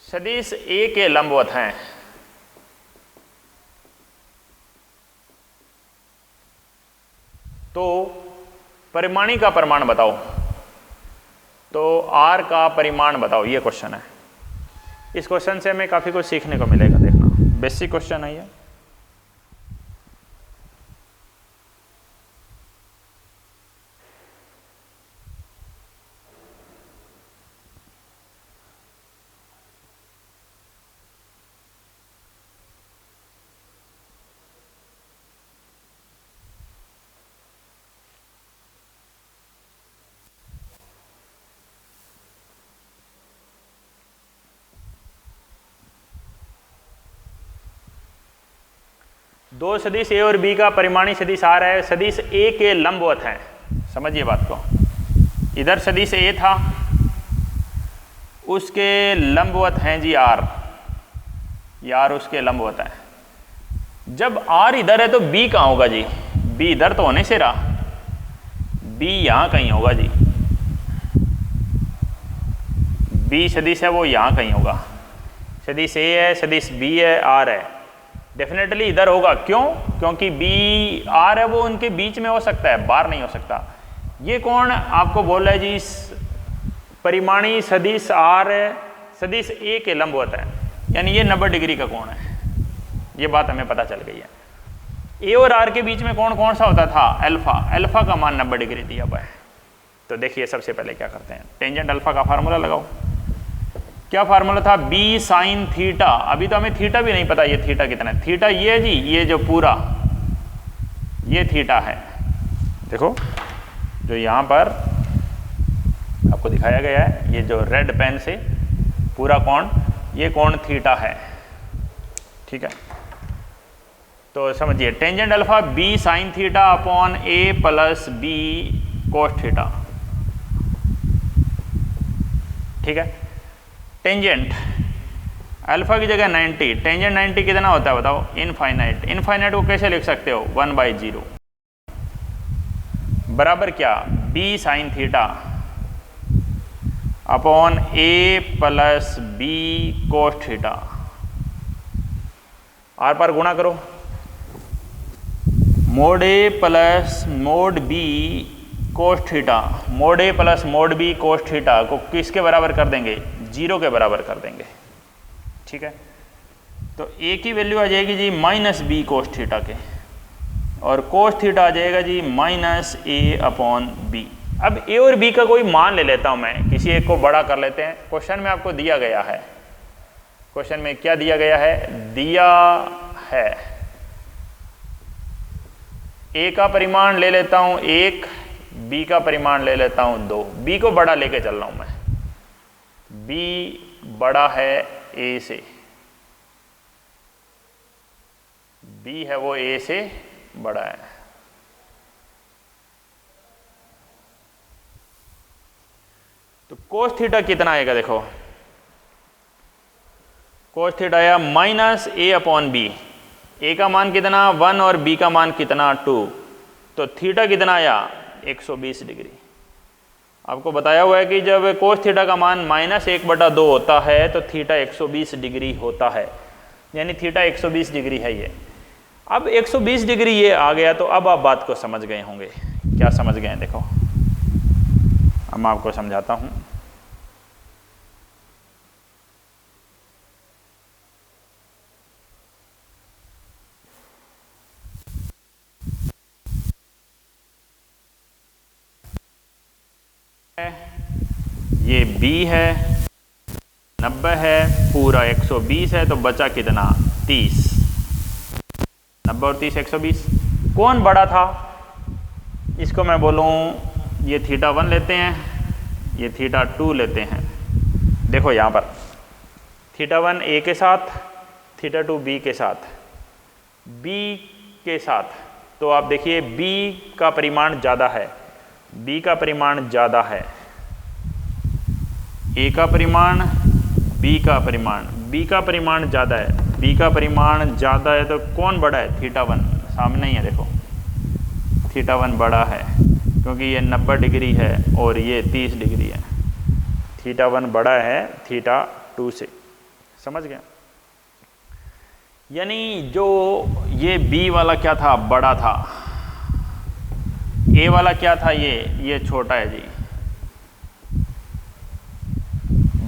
सदिश ए के लंबवत हैं, तो परिमाणी का परिमाण बताओ, तो r का परिमाण बताओ, ये क्वेश्चन है। इस क्वेश्चन से हमें काफ़ी कुछ सीखने को मिलेगा, देखना बेसिक क्वेश्चन है ये। दो सदिश ए और बी का परिमाणी सदिश आर है, सदिश ए के लंबवत है। समझिए बात को, इधर सदिश ए था, उसके लंबवत हैं जी आर, यार उसके लंबवत है। जब आर इधर है तो बी कहाँ होगा जी? बी इधर तो होने से रहा, बी यहाँ कहीं होगा जी। बी सदिश है वो यहाँ कहीं होगा, सदिश ए है, सदिश बी है, आर है, डेफिनेटली इधर होगा। क्यों? क्योंकि बी आर है वो उनके बीच में हो सकता है, बाहर नहीं हो सकता। ये कौन आपको बोल रहा है जी? परिमाणी सदिश आर है, सदिश ए के लंबवत है, यानी ये 90 डिग्री का कोण है। ये बात हमें पता चल गई है। ए और आर के बीच में कोण कौन सा होता था? अल्फा। अल्फा का मान 90 डिग्री दिया हुआ है। तो देखिए सबसे पहले क्या करते हैं, टेंजेंट अल्फा का फार्मूला लगाओ। क्या फार्मूला था? B sine theta. अभी तो हमें थीटा भी नहीं पता, ये थीटा कितना है। थीटा ये है जी, ये जो पूरा ये थीटा है, देखो जो यहाँ पर आपको दिखाया गया है, ये जो रेड पेन से पूरा कोण, ये कोण थीटा है, ठीक है। तो समझिए tangent alpha B sine theta upon A plus B cos theta, ठीक है। टेंजेंट अल्फा की जगह 90, टेंजेंट 90 कितना होता है बताओ? इनफाइनाइट। इनफाइनाइट को कैसे लिख सकते हो? 1/0 बराबर क्या? B sine theta upon A plus B cos theta. आर पार गुणा करो, mod A plus mod B cos theta, mod A plus mod B cos theta को किसके बराबर कर देंगे? 0 के बराबर कर देंगे, ठीक है। तो ए की वैल्यू आ जाएगी जी माइनस बी कोस थीटा के, और कोस थीटा आ जाएगा जी माइनस ए अपॉन बी। अब ए और बी का कोई मान ले लेता हूं मैं, किसी एक को बड़ा कर लेते हैं। क्वेश्चन में आपको दिया गया है, क्वेश्चन में क्या दिया गया है? दिया है ए का परिमाण ले लेता हूं 1, बी का परिमाण ले लेता हूं 2। बी को बड़ा लेके चल रहा हूं मैं, बी बड़ा है ए से, बी है वो ए से बड़ा है। तो कोस थीटा कितना आएगा? देखो कोस थीटा आया माइनस ए अपॉन बी। ए का मान कितना? 1 और बी का मान कितना? 2। तो थीटा कितना आया? 120 डिग्री। आपको बताया हुआ है कि जब कोस थीटा का मान -1/2 होता है तो थीटा 120 डिग्री होता है, यानी थीटा 120 डिग्री है ये। अब 120 डिग्री ये आ गया, तो अब आप बात को समझ गए होंगे। क्या समझ गए हैं? देखो अब मैं आपको समझाता हूँ। ये b है, 90 है, पूरा 120 है, तो बचा कितना? 30। 90 और 30 120। कौन बड़ा था? इसको मैं बोलूँ ये θ1 लेते हैं, ये θ2 लेते हैं। देखो यहाँ पर θ1 a के साथ, θ2 b के साथ, b के साथ। तो आप देखिए b का परिमाण ज़्यादा है, b का परिमाण ज़्यादा है, a का परिमाण, b का परिमाण, b का परिमाण ज़्यादा है, b का परिमाण ज़्यादा है, तो कौन बड़ा है? θ1 सामने ही है, देखो θ1 बड़ा है क्योंकि ये 90 डिग्री है और ये 30 डिग्री है। θ1 बड़ा है θ2 से, समझ गए? यानी जो ये b वाला क्या था? बड़ा था, ए वाला क्या था, ये छोटा है जी।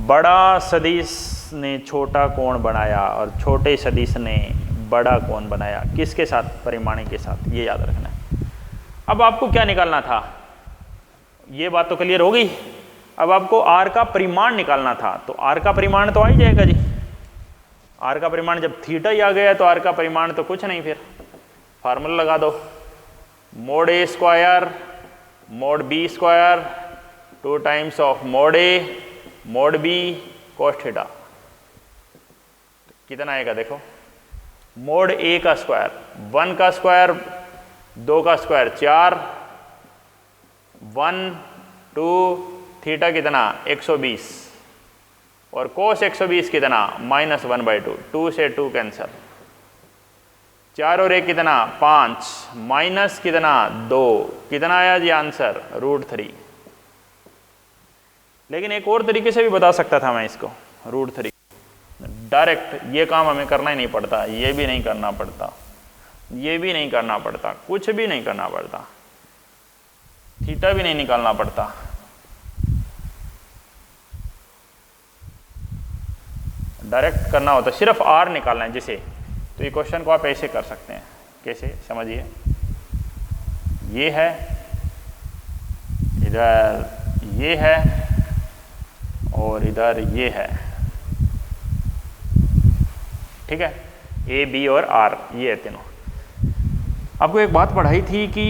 बड़ा सदिश ने छोटा कोण बनाया और छोटे सदिश ने बड़ा कोण बनाया। किसके साथ? परिमाणी के साथ, ये याद रखना है। अब आपको क्या निकालना था, ये बात तो क्लियर हो गई। अब आपको आर का परिमाण निकालना था, तो आर का परिमाण तो आ ही जाएगा जी। आर का परिमाण जब थीटा ही आ गया तो आर का परिमाण तो कुछ नहीं, फिर फार्मूला लगा दो, mod A square mod B square 2 times of mod A mod B cos theta. कितना आएगा देखो, मोड ए का स्क्वायर 1 का स्क्वायर 2 का स्क्वायर 4, 1 2 थीटा कितना 120 और कोस 120 कितना -1/2, 2 से 2 कैंसल, 4 और 1 कितना 5 माइनस कितना 2, कितना आया जी आंसर √3। लेकिन एक और तरीके से भी बता सकता था मैं इसको, √3 डायरेक्ट। ये काम हमें करना ही नहीं पड़ता, ये भी नहीं करना पड़ता, ये भी नहीं करना पड़ता, कुछ भी नहीं करना पड़ता, थीटा भी नहीं निकालना पड़ता। डायरेक्ट करना होता, सिर्फ आर निकालना है जिसे। तो ये क्वेश्चन को आप ऐसे कर सकते हैं, कैसे समझिए, ये है, इधर ये है और इधर ये है, ठीक है, ए बी और आर ये है तीनों। आपको एक बात पढ़ाई थी कि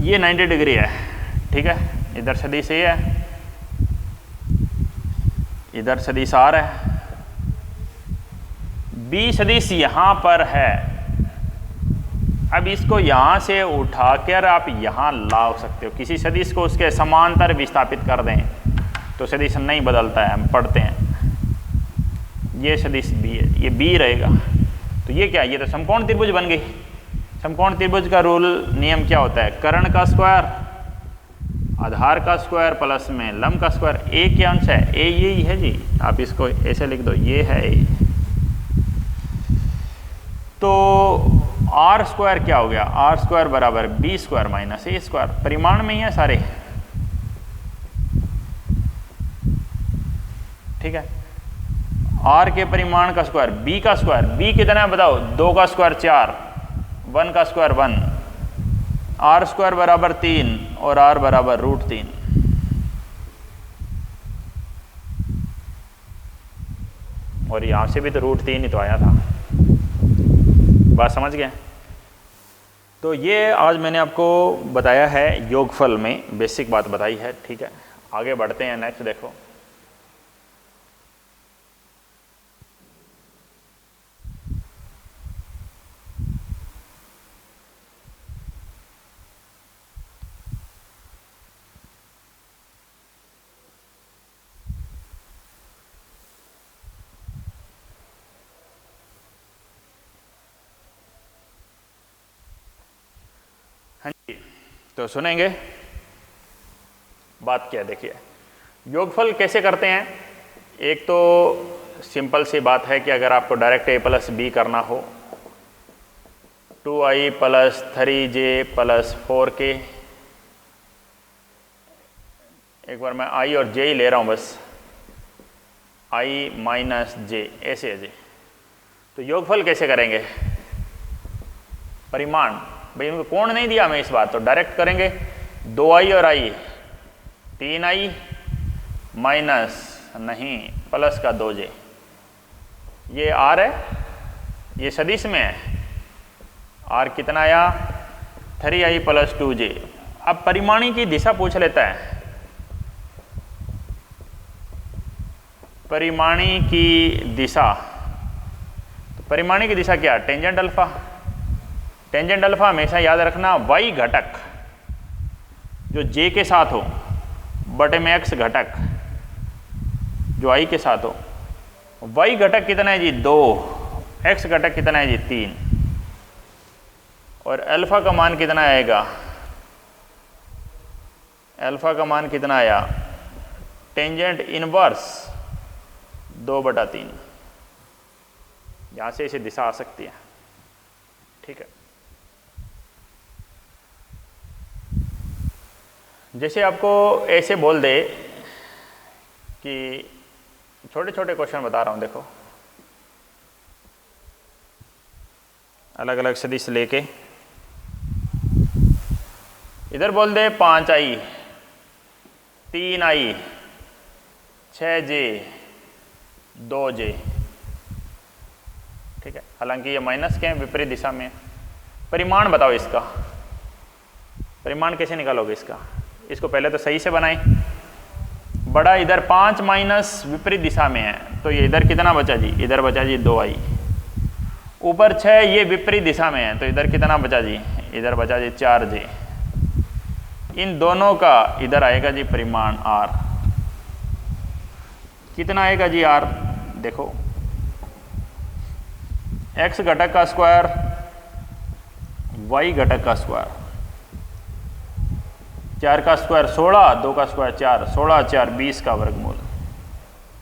ये 90 डिग्री है, ठीक है, इधर सदिश ए है, इधर सदिश आर है, बी सदिश यहाँ पर है। अब इसको यहाँ से उठाकर आप यहाँ ला सकते हो, किसी सदिश को उसके समांतर विस्थापित कर दें तो सदिश नहीं बदलता है, हम पढ़ते हैं। ये सदिश बी है, ये बी रहेगा, तो ये क्या है, ये तो समकोण त्रिभुज बन गई। समकोण त्रिभुज का रूल नियम क्या होता है, कर्ण का स्क्वायर आधार का स्क्वायर प्लस में लंब का स्क्वायर। ए क्या अंश है, ए यही है जी, आप इसको ऐसे लिख दो, ये है ए। तो आर स्क्वायर क्या हो गया, आर स्क्वायर बराबर बी स्क्वायर माइनस ए स्क्वायर, परिमाण में ही है सारे, ठीक है। आर के परिमाण का स्क्वायर बी का स्क्वायर, बी कितना है बताओ, 2 का स्क्वायर 4, 1 का स्क्वायर 1, आर स्क्वायर बराबर 3 और आर बराबर √3। और यहां से भी तो √3 ही तो आया था, बात समझ गए। तो ये आज मैंने आपको बताया है योगफल में, बेसिक बात बताई है, ठीक है। आगे बढ़ते हैं, नेक्स्ट देखो। हाँ जी, तो सुनेंगे बात क्या है, देखिए योगफल कैसे करते हैं। एक तो सिंपल सी बात है कि अगर आपको डायरेक्ट a प्लस बी करना हो, 2i plus 3j plus 4k, एक बार मैं i और j ही ले रहा हूँ बस, i माइनस j ऐसे है जी। तो योगफल कैसे करेंगे, परिमाण, भाई उनको कोण नहीं दिया हमें इस बार, तो डायरेक्ट करेंगे 2i और i, 3i माइनस नहीं प्लस का 2j, ये r है, ये सदिश में है, r कितना आया 3i प्लस 2j। अब परिमाणी की दिशा पूछ लेता है, परिमाणी की दिशा, तो परिमाणी की दिशा क्या, टेंजेंट अल्फा। टेंजेंट अल्फा हमेशा याद रखना y घटक जो j के साथ हो बटे में x घटक जो i के साथ हो। y घटक कितना है जी 2, x घटक कितना है जी 3, और अल्फा का मान कितना आएगा, अल्फा का मान कितना आया, टेंजेंट इनवर्स 2/3। यहाँ से इसे दिशा आ सकती है, ठीक है। जैसे आपको ऐसे बोल दे कि छोटे छोटे क्वेश्चन बता रहा हूँ, देखो अलग अलग सदिश लेके इधर बोल दे 5i 3i 6j 2j, ठीक है। हालांकि ये माइनस के हैं, विपरीत दिशा में। परिमाण बताओ इसका, परिमाण कैसे निकालोगे इसका? इसको पहले तो सही से बनाएं। बड़ा इधर 5 माइनस विपरीत दिशा में है, तो ये इधर कितना बचा जी? इधर बचा जी 2i। ऊपर 6, ये विपरीत दिशा में है, तो इधर कितना बचा जी? इधर बचा जी 4j। इन दोनों का इधर आएगा जी परिमाण r। कितना आएगा जी r? देखो x घटक का स्क्वायर, y घटक का स्क्वायर, 4 का स्क्वायर 16, 2 का स्क्वायर 4, 16 4 20 का वर्गमूल,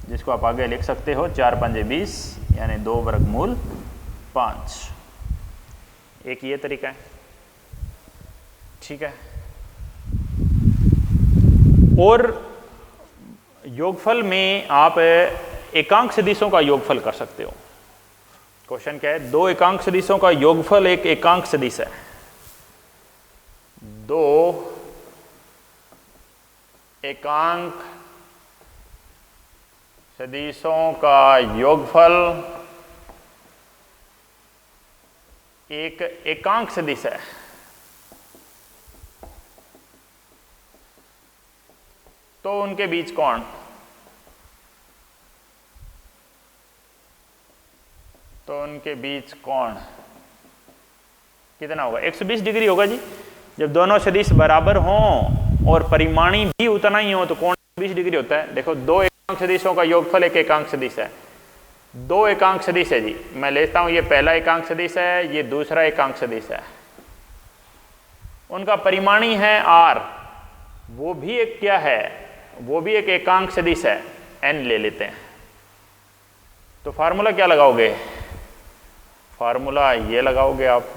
जिसको आप आगे लिख सकते हो 4 पंजे 20 यानी 2 वर्गमूल 5। एक ये तरीका है, ठीक है। और योगफल में आप एकांक सदिशों का योगफल कर सकते हो। क्वेश्चन क्या है? दो एकांक सदिशों का योगफल एक एकांक सदिश है। दो एकांक सदिशों का योगफल एक एकांक सदिश है। तो उनके बीच कोण, तो उनके बीच कोण कितना होगा? 120 डिग्री होगा जी। जब दोनों सदिश बराबर हों और परिमाणी भी उतना ही हो तो कोण 120 डिग्री होता है। देखो दो एकांक सदिशों का योगफल एक एकांक सदिश है। दो एकांक सदिश है जी, मैं लेता हूं ये पहला एकांक सदिश है, ये दूसरा एकांक सदिश है। उनका परिमाणी है r, वो भी एक क्या है? वो भी एक एकांक सदिश है, n ले लेते हैं। तो फार्मूला क्या लगाओगे? फार्मूला ये लगाओगे आप,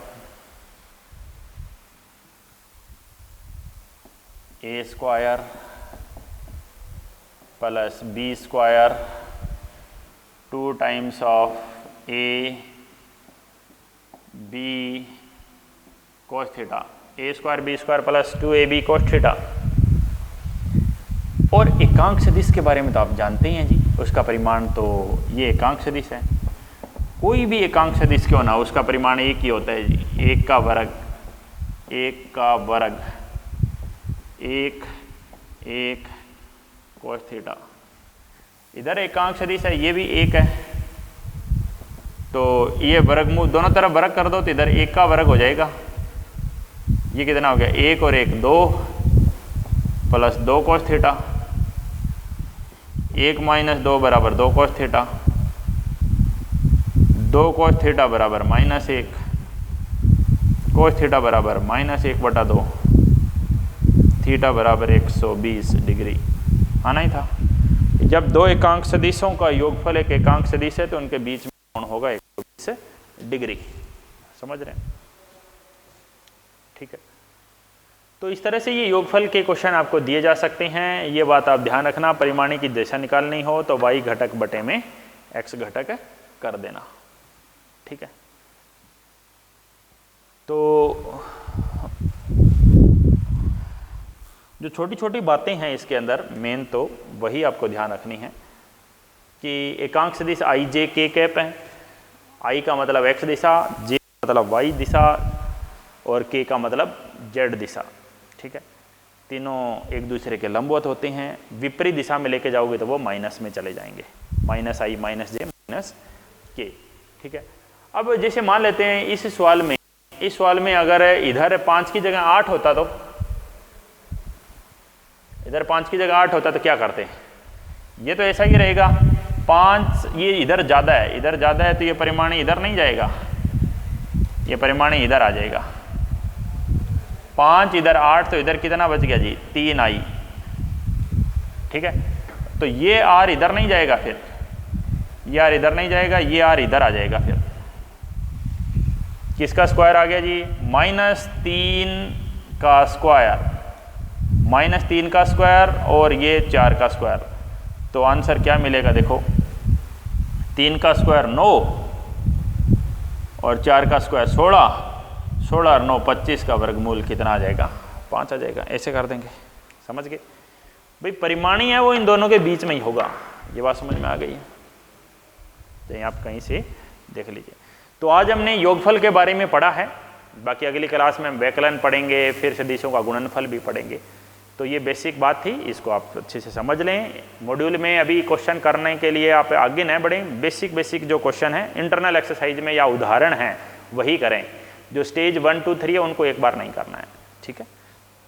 a square plus b square 2 times of a b cos theta, a square b square plus 2ab cos theta. और एकांक सदिश के बारे में तो आप जानते ही हैं जी, उसका परिमाण तो ये एकांक सदिश है। कोई भी एकांक सदिश क्यों ना, उसका परिमाण एक ही होता है जी, 1 का वर्ग, 1 का वर्ग, 1 1 कोस थीटा। इधर एकांक सदिश है, ये भी 1 है, तो ये वर्गमूल दोनों तरफ वर्ग कर दो तो इधर 1 का वर्ग हो जाएगा। ये कितना हो गया? 1 और 1 2 प्लस 2 कोस थीटा। 1 माइनस 2 बराबर 2 कोस थीटा, 2 कोस थीटा बराबर माइनस 1, कोस थीटा बराबर माइनस 1/2, थीटा बराबर 120 डिग्री आना ही था। जब दो एकांक सदिशों का योगफल एक एकांक सदिश है तो उनके बीच में कोण होगा 120 डिग्री। समझ रहे हैं? ठीक है। तो इस तरह से ये योगफल के क्वेश्चन आपको दिए जा सकते हैं। ये बात आप ध्यान रखना, परिमाणी की दिशा निकालनी हो तो y घटक बटे में x घटक कर देना। ठीक है। तो जो छोटी छोटी बातें हैं इसके अंदर, मेन तो वही आपको ध्यान रखनी है कि एकांक सदिश i j k कैप है। i का मतलब x दिशा, j का मतलब y दिशा और k का मतलब z दिशा। ठीक है। तीनों एक दूसरे के लंबवत होते हैं। विपरीत दिशा में लेके जाओगे तो वो माइनस में चले जाएंगे, minus i minus j minus k। ठीक है। अब जैसे मान लेते हैं इस सवाल में अगर इधर 5 की जगह 8 होता तो, इधर 5 की जगह 8 होता तो क्या करते हैं? ये तो ऐसा ही रहेगा। 5 ये इधर ज़्यादा है, इधर ज़्यादा है तो ये परिमाणी इधर नहीं जाएगा, ये परिमाणी इधर आ जाएगा। 5 इधर 8 तो इधर कितना बच गया जी? 3i। ठीक है। तो ये r इधर नहीं जाएगा, फिर ये r इधर नहीं जाएगा, ये r इधर आ जाएगा। फिर किसका स्क्वायर आ गया जी? -3 का स्क्वायर -3 का स्क्वायर और ये 4 का स्क्वायर, तो आंसर क्या मिलेगा देखो, 3 का स्क्वायर 9 और 4 का स्क्वायर 16, 16 और 9 25 का वर्गमूल कितना आ जाएगा, 5 आ जाएगा। ऐसे कर देंगे, समझ गए भाई। परिमाणी है वो इन दोनों के बीच में ही होगा, ये बात समझ में आ गई है, चाहे आप कहीं से देख लीजिए। तो आज हमने योगफल के बारे में पढ़ा है, बाकी अगली क्लास में हम व्यकलन पढ़ेंगे, फिर सदिशों का गुणनफल भी पढ़ेंगे। तो ये बेसिक बात थी, इसको आप अच्छे से समझ लें। मॉड्यूल में अभी क्वेश्चन करने के लिए आप आगे न बढ़ें, बेसिक जो क्वेश्चन है इंटरनल एक्सरसाइज में या उदाहरण हैं वही करें, जो स्टेज 1 2 3 है उनको एक बार नहीं करना है, ठीक है।